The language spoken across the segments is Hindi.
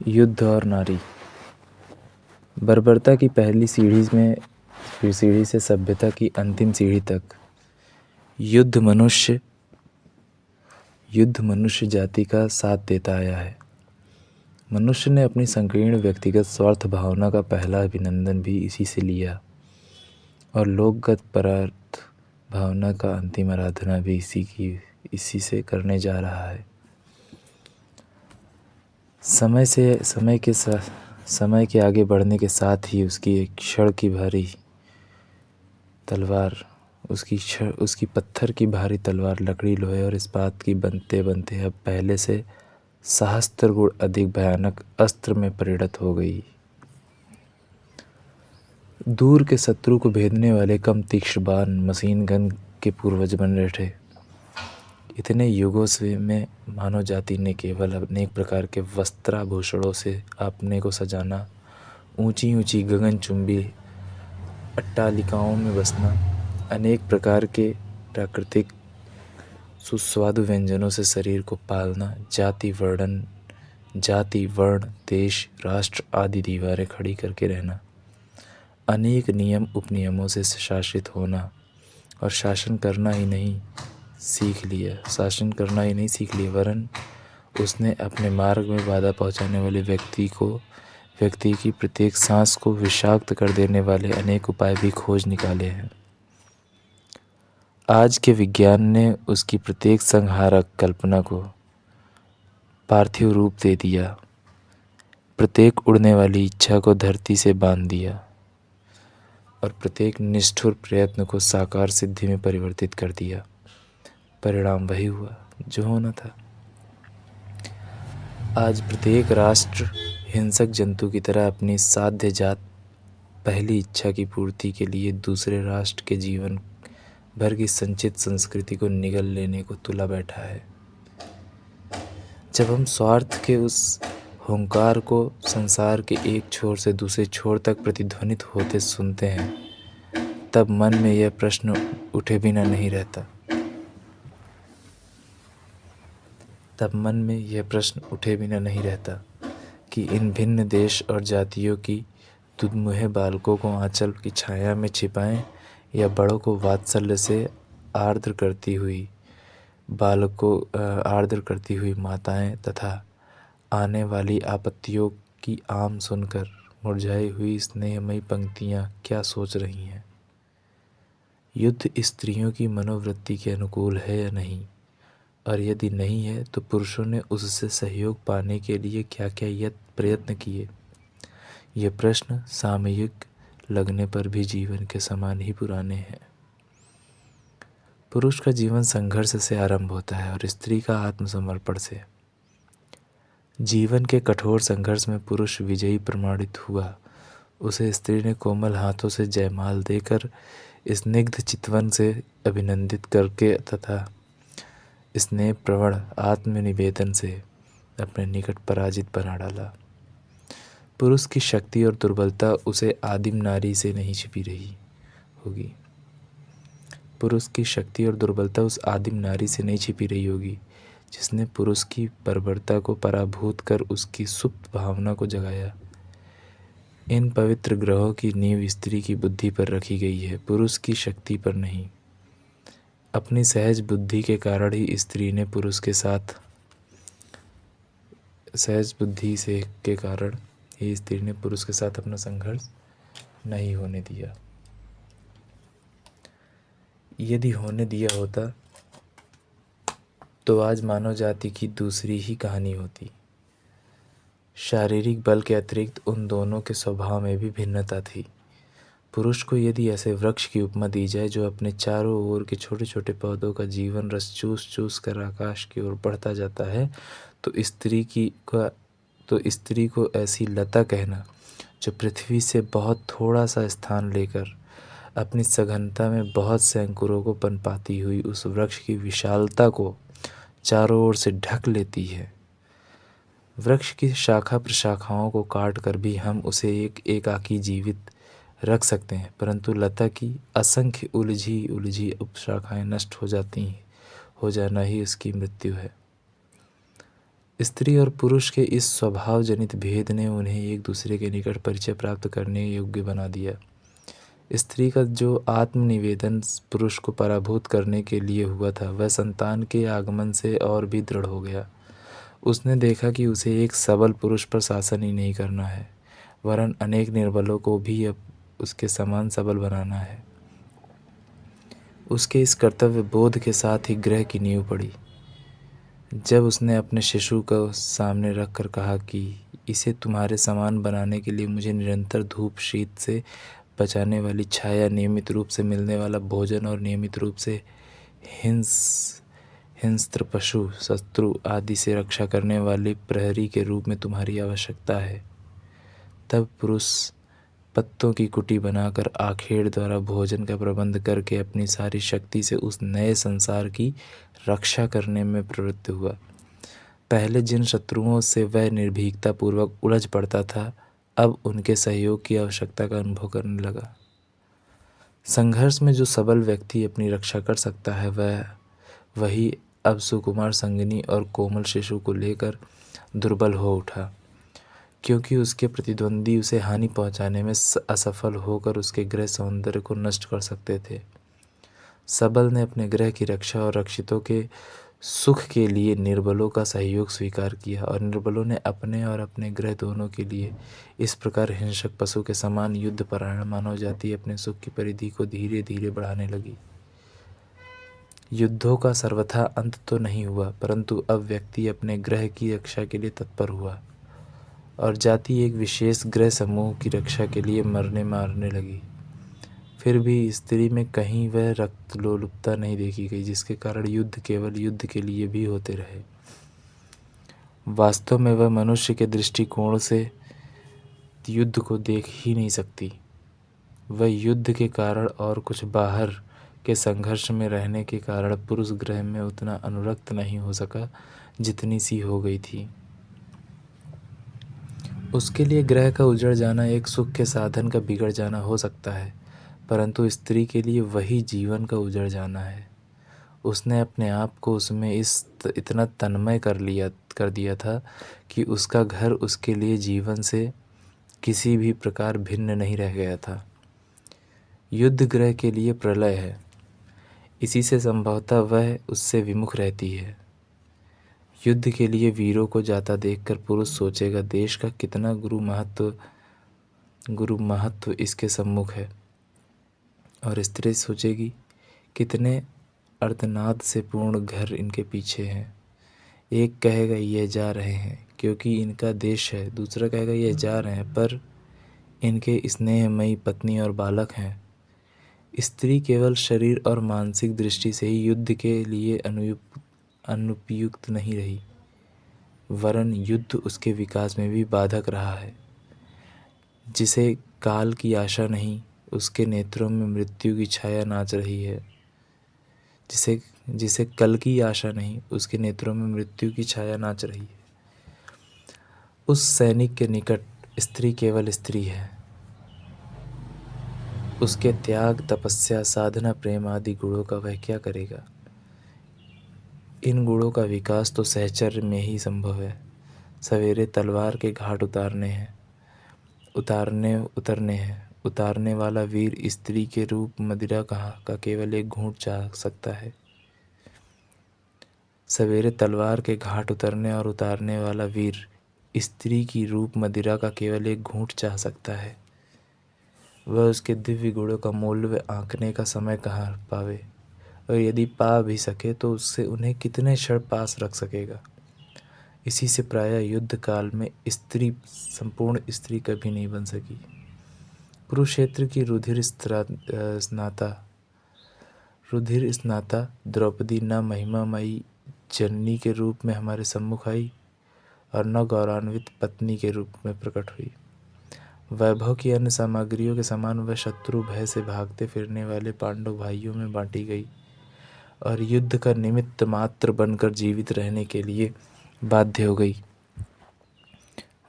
युद्ध और नारी। बर्बरता की पहली सीढ़ी में, फिर सीढ़ी से सभ्यता की अंतिम सीढ़ी तक युद्ध मनुष्य जाति का साथ देता आया है। मनुष्य ने अपनी संकीर्ण व्यक्तिगत स्वार्थ भावना का पहला अभिनंदन भी इसी से लिया और लोकगत परार्थ भावना का अंतिम आराधना भी इसी से करने जा रहा है। समय के आगे बढ़ने के साथ ही उसकी एक क्षण की भारी तलवार उसकी पत्थर की भारी तलवार लकड़ी, लोहे और इस्पात की बनते बनते अब पहले से सहस्त्र गुण अधिक भयानक अस्त्र में परिणत हो गई। दूर के शत्रु को भेदने वाले कम तीक्ष्ण बाण मशीन गन के पूर्वज बन बैठे। इतने युगों से में मानव जाति ने केवल अनेक प्रकार के वस्त्राभूषणों से अपने को सजाना, ऊंची ऊंची गगनचुंबी अट्टालिकाओं में बसना, अनेक प्रकार के प्राकृतिक सुस्वादु व्यंजनों से शरीर को पालना, जाति वर्ण देश राष्ट्र आदि दीवारें खड़ी करके रहना, अनेक नियम उपनियमों से शासित होना और शासन करना ही नहीं सीख लिया वरन उसने अपने मार्ग में बाधा पहुंचाने वाले व्यक्ति की प्रत्येक सांस को विषाक्त कर देने वाले अनेक उपाय भी खोज निकाले हैं। आज के विज्ञान ने उसकी प्रत्येक संहारक कल्पना को पार्थिव रूप दे दिया, प्रत्येक उड़ने वाली इच्छा को धरती से बांध दिया और प्रत्येक निष्ठुर प्रयत्न को साकार सिद्धि में परिवर्तित कर दिया। परिणाम वही हुआ जो होना था। आज प्रत्येक राष्ट्र हिंसक जंतु की तरह अपनी साध्य जात पहली इच्छा की पूर्ति के लिए दूसरे राष्ट्र के जीवन भर की संचित संस्कृति को निगल लेने को तुला बैठा है। जब हम स्वार्थ के उस हुंकार को संसार के एक छोर से दूसरे छोर तक प्रतिध्वनित होते सुनते हैं, तब मन में यह प्रश्न उठे बिना नहीं रहता कि इन भिन्न देश और जातियों की दुधमुहे बालकों को आंचल की छाया में छिपाएं या बड़ों को वात्सल्य से आर्द्र करती हुई माताएं तथा आने वाली आपत्तियों की आम सुनकर मुरझाई हुई स्नेहमयी पंक्तियां क्या सोच रही हैं। युद्ध स्त्रियों की मनोवृत्ति के अनुकूल है या नहीं, और यदि नहीं है तो पुरुषों ने उससे सहयोग पाने के लिए क्या क्या प्रयत्न किए। ये प्रश्न सामयिक लगने पर भी जीवन के समान ही पुराने हैं। पुरुष का जीवन संघर्ष से आरंभ होता है और स्त्री का आत्मसमर्पण से। जीवन के कठोर संघर्ष में पुरुष विजयी प्रमाणित हुआ। उसे स्त्री ने कोमल हाथों से जयमाल देकर, स्निग्ध चितवन से अभिनंदित करके तथा स्नेह प्रवण आत्मनिवेदन से अपने निकट पराजित बना डाला। पुरुष की शक्ति और दुर्बलता उसे आदिम नारी से नहीं छिपी रही होगी। जिसने पुरुष की बर्बरता को पराभूत कर उसकी सुप्त भावना को जगाया। इन पवित्र ग्रहों की नींव स्त्री की बुद्धि पर रखी गई है, पुरुष की शक्ति पर नहीं। अपनी सहज बुद्धि के कारण ही स्त्री ने पुरुष के साथ अपना संघर्ष नहीं होने दिया। यदि होने दिया होता तो आज मानव जाति की दूसरी ही कहानी होती। शारीरिक बल के अतिरिक्त उन दोनों के स्वभाव में भी भिन्नता थी। पुरुष को यदि ऐसे वृक्ष की उपमा दी जाए जो अपने चारों ओर के छोटे छोटे पौधों का जीवन रस चूस कर आकाश की ओर बढ़ता जाता है, तो स्त्री को ऐसी लता कहना जो पृथ्वी से बहुत थोड़ा सा स्थान लेकर अपनी सघनता में बहुत से अंकुरों को पनपाती हुई उस वृक्ष की विशालता को चारों ओर से ढक लेती है। वृक्ष की शाखा प्रशाखाओं को काट कर भी हम उसे एकाकी जीवित रख सकते हैं, परंतु लता की असंख्य उलझी उपशाखाएं नष्ट हो जाना ही उसकी मृत्यु है। स्त्री और पुरुष के इस स्वभाव जनित भेद ने उन्हें एक दूसरे के निकट परिचय प्राप्त करने योग्य बना दिया। स्त्री का जो आत्मनिवेदन पुरुष को पराभूत करने के लिए हुआ था, वह संतान के आगमन से और भी दृढ़ हो गया। उसने देखा कि उसे एक सबल पुरुष पर शासन ही नहीं करना है, वरन अनेक निर्बलों को भी अब उसके समान सबल बनाना है। उसके इस कर्तव्य बोध के साथ ही गृह की नींव पड़ी। जब उसने अपने शिशु को सामने रख कर कहा कि इसे तुम्हारे समान बनाने के लिए मुझे निरंतर धूप शीत से बचाने वाली छाया, नियमित रूप से मिलने वाला भोजन और नियमित रूप से हिंस्त्र पशु, शत्रु आदि से रक्षा करने वाली प्रहरी के रूप में तुम्हारी आवश्यकता है, तब पुरुष पत्तों की कुटी बनाकर आखेड़ द्वारा भोजन का प्रबंध करके अपनी सारी शक्ति से उस नए संसार की रक्षा करने में प्रवृत्त हुआ। पहले जिन शत्रुओं से वह निर्भीकता पूर्वक उलझ पड़ता था, अब उनके सहयोग की आवश्यकता का अनुभव करने लगा। संघर्ष में जो सबल व्यक्ति अपनी रक्षा कर सकता है, वही अब सुकुमार संगिनी और कोमल शिशु को लेकर दुर्बल हो उठा, क्योंकि उसके प्रतिद्वंदी उसे हानि पहुंचाने में असफल होकर उसके गृह सौंदर्य को नष्ट कर सकते थे। सबल ने अपने गृह की रक्षा और रक्षितों के सुख के लिए निर्बलों का सहयोग स्वीकार किया, और निर्बलों ने अपने और अपने गृह दोनों के लिए इस प्रकार हिंसक पशु के समान युद्ध परायण मानव जाति अपने सुख की परिधि को धीरे धीरे बढ़ाने लगी। युद्धों का सर्वथा अंत तो नहीं हुआ, परंतु अब व्यक्ति अपने गृह की रक्षा के लिए तत्पर हुआ और जाति एक विशेष गृह समूह की रक्षा के लिए मरने मारने लगी। फिर भी स्त्री में कहीं वह रक्त लोलुपता नहीं देखी गई, जिसके कारण युद्ध केवल युद्ध के लिए भी होते रहे। वास्तव में वह मनुष्य के दृष्टिकोण से युद्ध को देख ही नहीं सकती। वह युद्ध के कारण और कुछ बाहर के संघर्ष में रहने के कारण पुरुष गृह में उतना अनुरक्त नहीं हो सका जितनी सी हो गई थी। उसके लिए गृह का उजड़ जाना एक सुख के साधन का बिगड़ जाना हो सकता है, परंतु स्त्री के लिए वही जीवन का उजड़ जाना है। उसने अपने आप को उसमें इतना तन्मय कर दिया था कि उसका घर उसके लिए जीवन से किसी भी प्रकार भिन्न नहीं रह गया था। युद्ध गृह के लिए प्रलय है, इसी से संभवतः वह उससे विमुख रहती है। युद्ध के लिए वीरों को जाता देखकर पुरुष सोचेगा, देश का कितना गुरु महत्व इसके सम्मुख है, और स्त्री सोचेगी कितने अर्धनाद से पूर्ण घर इनके पीछे हैं। एक कहेगा ये जा रहे हैं क्योंकि इनका देश है, दूसरा कहेगा ये जा रहे हैं पर इनके स्नेहमयी पत्नी और बालक हैं। स्त्री केवल शरीर और मानसिक दृष्टि से ही युद्ध के लिए अनुपयुक्त नहीं रही, वरन युद्ध उसके विकास में भी बाधक रहा है। जिसे काल की आशा नहीं, उसके नेत्रों में मृत्यु की छाया नाच रही है। जिसे कल की आशा नहीं, उसके नेत्रों में मृत्यु की छाया नाच रही है। उस सैनिक के निकट स्त्री केवल स्त्री है। उसके त्याग, तपस्या, साधना, प्रेम आदि गुणों का वह क्या करेगा? इन गुणों का विकास तो सहचर्य में ही संभव है। सवेरे तलवार के घाट उतारने वाला वीर स्त्री के रूप मदिरा का केवल एक घूंट चाह सकता है। सवेरे तलवार के घाट उतारने वाला वीर स्त्री की रूप मदिरा का केवल एक घूंट चाह सकता है। वह उसके दिव्य गुणों का मूल्य आंकने का समय कहाँ पावे, और यदि पा भी सके तो उससे उन्हें कितने क्षण पास रख सकेगा। इसी से प्रायः युद्ध काल में स्त्री संपूर्ण स्त्री कभी नहीं बन सकी। कुरुक्षेत्र की रुधिर स्नाता द्रौपदी न महिमामयी जननी के रूप में हमारे सम्मुख आई और न गौरवान्वित पत्नी के रूप में प्रकट हुई। वैभव की अन्य सामग्रियों के समान वह शत्रु भय से भागते फिरने वाले पांडव भाइयों में बांटी गई और युद्ध का निमित्त मात्र बनकर जीवित रहने के लिए बाध्य हो गई।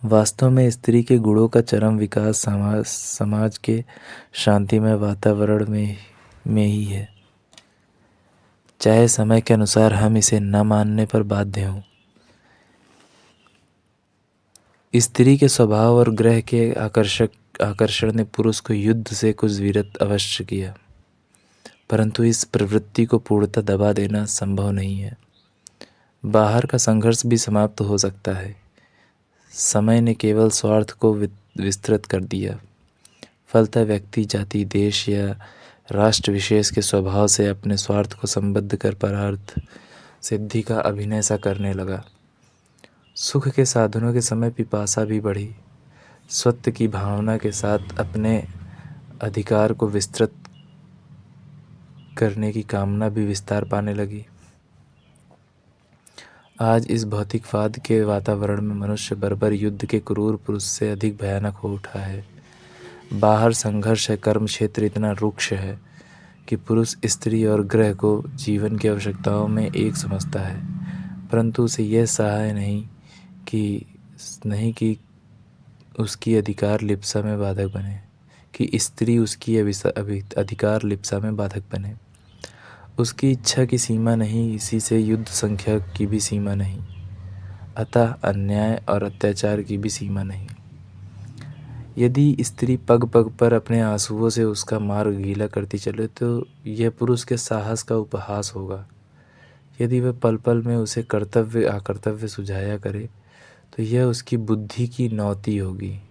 वास्तव में स्त्री के गुणों का चरम विकास समाज के शांतिमय वातावरण में ही है, चाहे समय के अनुसार हम इसे न मानने पर बाध्य हों। स्त्री के स्वभाव और ग्रह के आकर्षण ने पुरुष को युद्ध से कुछ विरत अवश्य किया, परंतु इस प्रवृत्ति को पूर्णतः दबा देना संभव नहीं है। बाहर का संघर्ष भी समाप्त हो सकता है। समय ने केवल स्वार्थ को विस्तृत कर दिया। फलतः व्यक्ति, जाति, देश या राष्ट्र विशेष के स्वभाव से अपने स्वार्थ को संबद्ध कर परार्थ सिद्धि का अभिनय सा करने लगा। सुख के साधनों के समय पिपासा भी बढ़ी। स्वत्व की भावना के साथ अपने अधिकार को विस्तृत करने की कामना भी विस्तार पाने लगी। आज इस भौतिकवाद के वातावरण में मनुष्य बर्बर युद्ध के क्रूर पुरुष से अधिक भयानक हो उठा है। बाहर संघर्ष है, कर्म क्षेत्र इतना रुक्ष है कि पुरुष स्त्री और ग्रह को जीवन की आवश्यकताओं में एक समझता है, परंतु उसे यह सहाय नहीं कि उसकी अधिकार लिप्सा में बाधक बने, कि स्त्री उसकी अधिकार लिप्सा में बाधक बने। उसकी इच्छा की सीमा नहीं, इसी से युद्ध संख्या की भी सीमा नहीं, अतः अन्याय और अत्याचार की भी सीमा नहीं। यदि स्त्री पग पग पर अपने आंसुओं से उसका मार्ग गीला करती चले तो यह पुरुष के साहस का उपहास होगा। यदि वह पल पल में उसे कर्तव्य अकर्तव्य सुझाया करे तो यह उसकी बुद्धि की नौती होगी,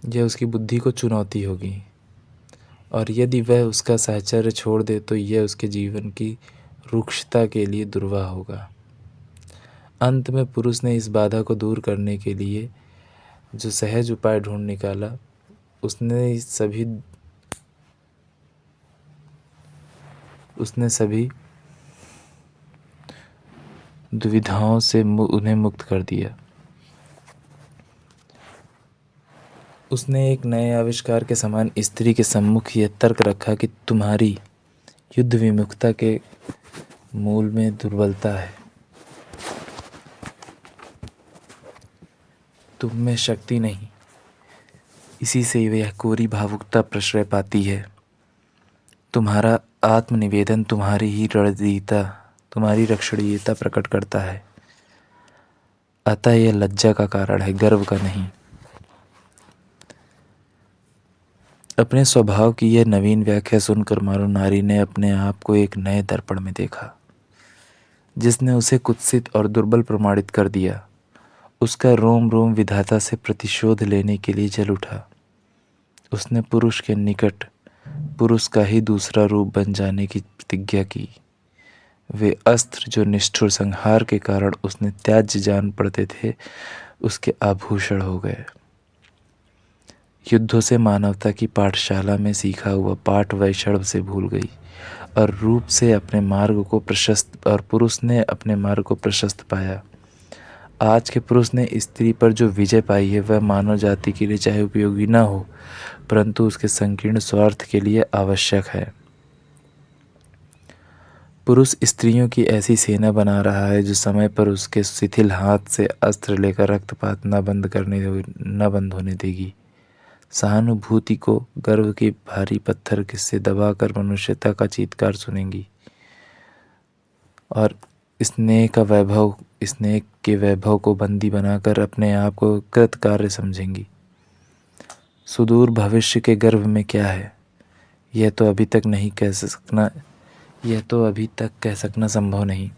यह उसकी बुद्धि को चुनौती होगी। और यदि वह उसका साहचर्य छोड़ दे तो यह उसके जीवन की रुक्षता के लिए दुर्वाह होगा। अंत में पुरुष ने इस बाधा को दूर करने के लिए जो सहज उपाय ढूंढ निकाला, उसने सभी दुविधाओं से उन्हें मुक्त कर दिया। उसने एक नए आविष्कार के समान स्त्री के सम्मुख यह तर्क रखा कि तुम्हारी युद्ध विमुखता के मूल में दुर्बलता है, तुम में शक्ति नहीं, इसी से यह कोरी भावुकता प्रश्रय पाती है। तुम्हारा आत्मनिवेदन तुम्हारी रक्षणीयता प्रकट करता है, अतः यह लज्जा का कारण है, गर्व का नहीं। अपने स्वभाव की यह नवीन व्याख्या सुनकर मानो नारी ने अपने आप को एक नए दर्पण में देखा, जिसने उसे कुत्सित और दुर्बल प्रमाणित कर दिया। उसका रोम रोम विधाता से प्रतिशोध लेने के लिए जल उठा। उसने पुरुष के निकट पुरुष का ही दूसरा रूप बन जाने की प्रतिज्ञा की। वे अस्त्र जो निष्ठुर संहार के कारण उसने त्याज्य जान पड़ते थे, उसके आभूषण हो गए। युद्धों से मानवता की पाठशाला में सीखा हुआ पाठ वह क्षण से भूल गई और पुरुष ने अपने मार्ग को प्रशस्त पाया। आज के पुरुष ने स्त्री पर जो विजय पाई है वह मानव जाति के लिए चाहे उपयोगी न हो, परंतु उसके संकीर्ण स्वार्थ के लिए आवश्यक है। पुरुष स्त्रियों की ऐसी सेना बना रहा है जो समय पर उसके शिथिल हाथ से अस्त्र लेकर रक्तपात न बंद होने देगी। सहानुभूति को गर्व के भारी पत्थर किससे दबाकर मनुष्यता का चीत्कार सुनेंगी और स्नेह के वैभव को बंदी बनाकर अपने आप को कृतकार्य समझेंगी। सुदूर भविष्य के गर्भ में क्या है, यह तो अभी तक कह सकना संभव नहीं,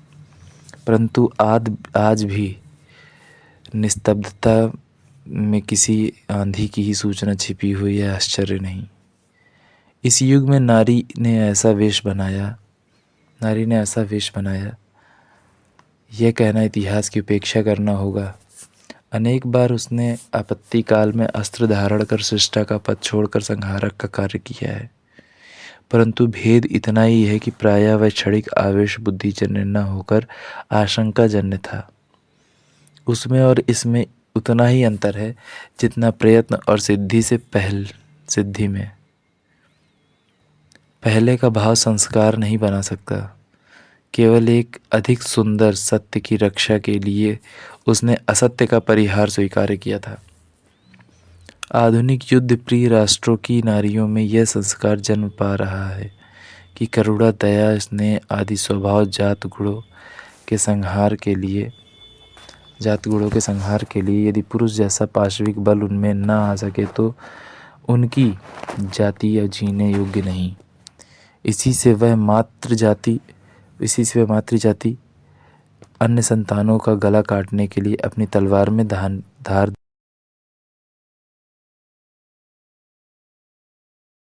परंतु आज भी निस्तब्धता में किसी आंधी की ही सूचना छिपी हुई है, आश्चर्य नहीं। इस युग में नारी ने ऐसा वेश बनाया, यह कहना इतिहास की उपेक्षा करना होगा। अनेक बार उसने आपत्ति काल में अस्त्र धारण कर शिष्टा का पद छोड़कर संहारक का कार्य किया है, परंतु भेद इतना ही है कि प्रायः वह क्षणिक आवेश बुद्धिजन्य न होकर आशंकाजन्य था। उसमें और इसमें उतना ही अंतर है जितना प्रयत्न और सिद्धि में। पहले का भाव संस्कार नहीं बना सकता, केवल एक अधिक सुंदर सत्य की रक्षा के लिए उसने असत्य का परिहार स्वीकार किया था। आधुनिक युद्ध प्रिय राष्ट्रों की नारियों में यह संस्कार जन्म पा रहा है कि करुणा, दया, स्नेह आदि स्वभाव जात गुणों के संहार के लिए जात गुणों के संहार के लिए यदि पुरुष जैसा पाशविक बल उनमें न आ सके तो उनकी जाति या जीने योग्य नहीं। इसी से वह मातृ जाति अन्य संतानों का गला काटने के लिए अपनी तलवार में धार